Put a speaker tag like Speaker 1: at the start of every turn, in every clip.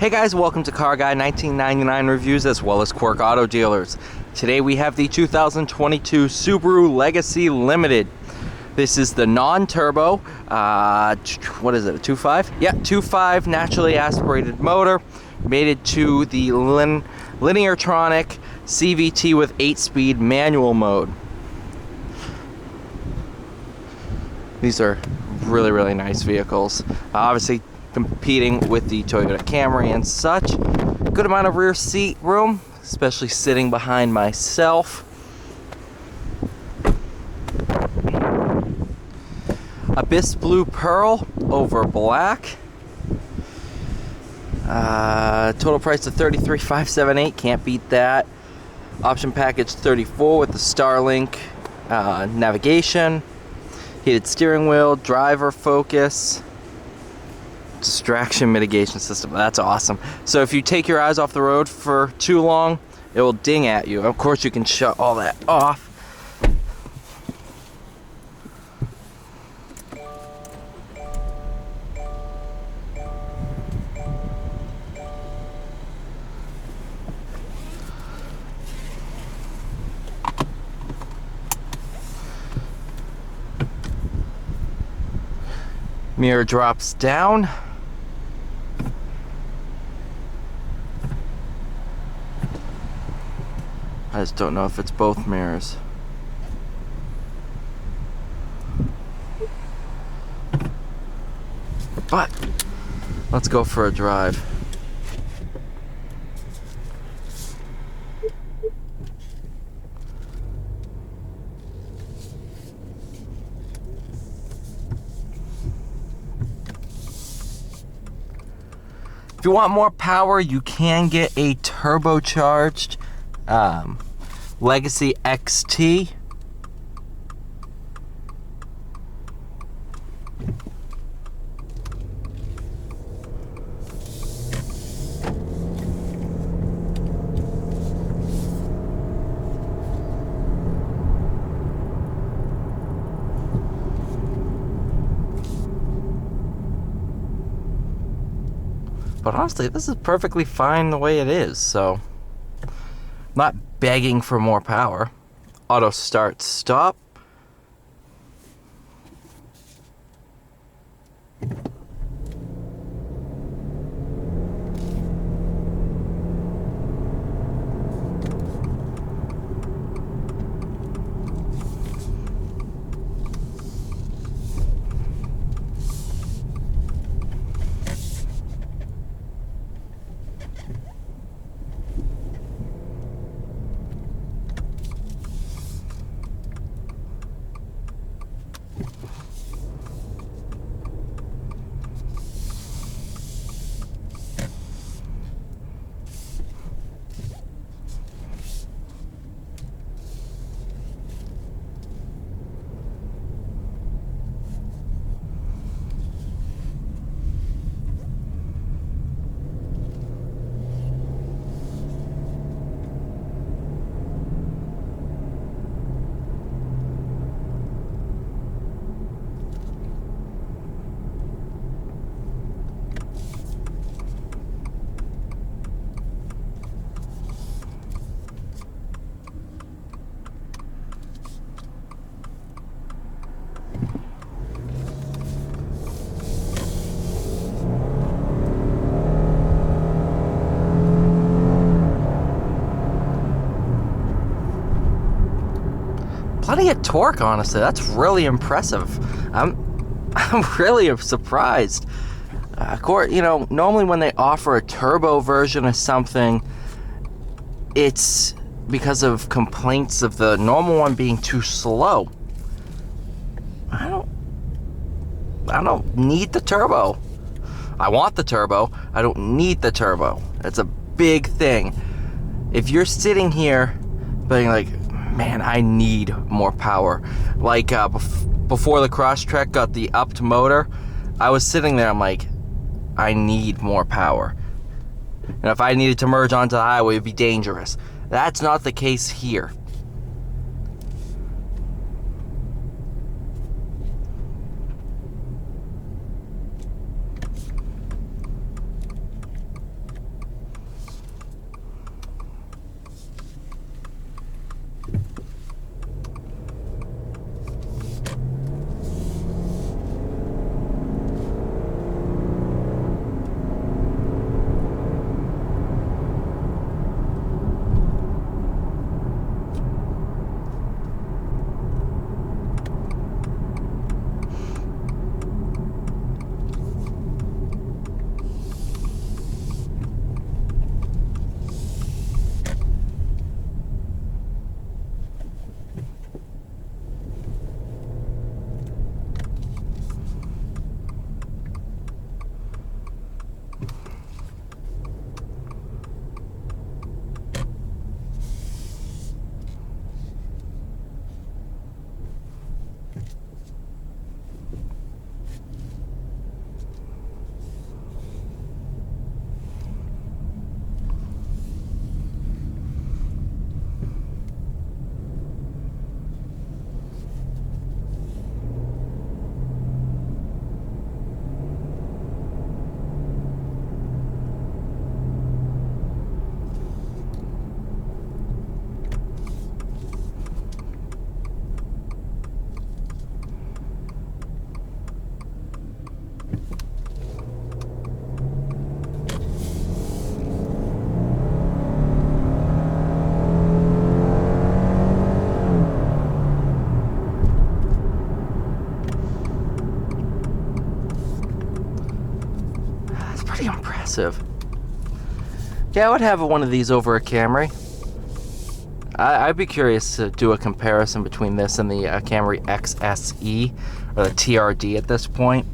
Speaker 1: Hey guys, welcome to Car Guy 1999 Reviews as well as Quirk Auto Dealers. Today we have the 2022 Subaru Legacy Limited. This is the non-turbo, what is it, a 2.5? Yeah, 2.5 naturally aspirated motor, mated to the Lineartronic CVT with 8-speed manual mode. These are really nice vehicles. Obviously competing with the Toyota Camry and such. Good amount of rear seat room, especially sitting behind myself. Abyss Blue Pearl over black. Total price of $33,578, can't beat that. Option package 34 with the Starlink navigation, heated steering wheel, driver focus, distraction mitigation system. That's awesome. So if you take your eyes off the road for too long, it will ding at you. Of course, you can shut all that off. Mirror drops down. I just don't know if it's both mirrors. But let's go for a drive. If you want more power, you can get a turbocharged Legacy XT. But honestly, this is perfectly fine the way it is, so I'm not begging for more power. Auto start stop. Plenty of torque, honestly. That's really impressive. I'm really surprised. Of course, you know, normally when they offer a turbo version of something, it's because of complaints of the normal one being too slow. I don't need the turbo. I want the turbo. I don't need the turbo. That's a big thing. If you're sitting here being like, man, I need more power. Like before the Crosstrek got the upped motor, I was sitting there, I'm like, I need more power. And if I needed to merge onto the highway, it'd be dangerous. That's not the case here. Yeah, I would have one of these over a Camry. I'd be curious to do a comparison between this and the Camry XSE, or the TRD at this point.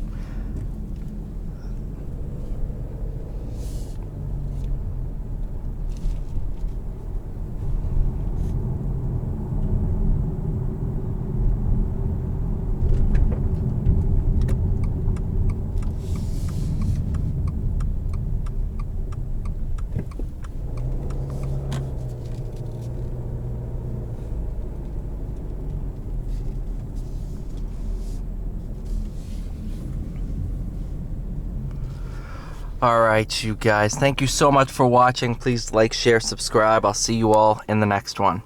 Speaker 1: Alright, you guys, thank you so much for watching. Please like, share, subscribe. I'll see you all in the next one.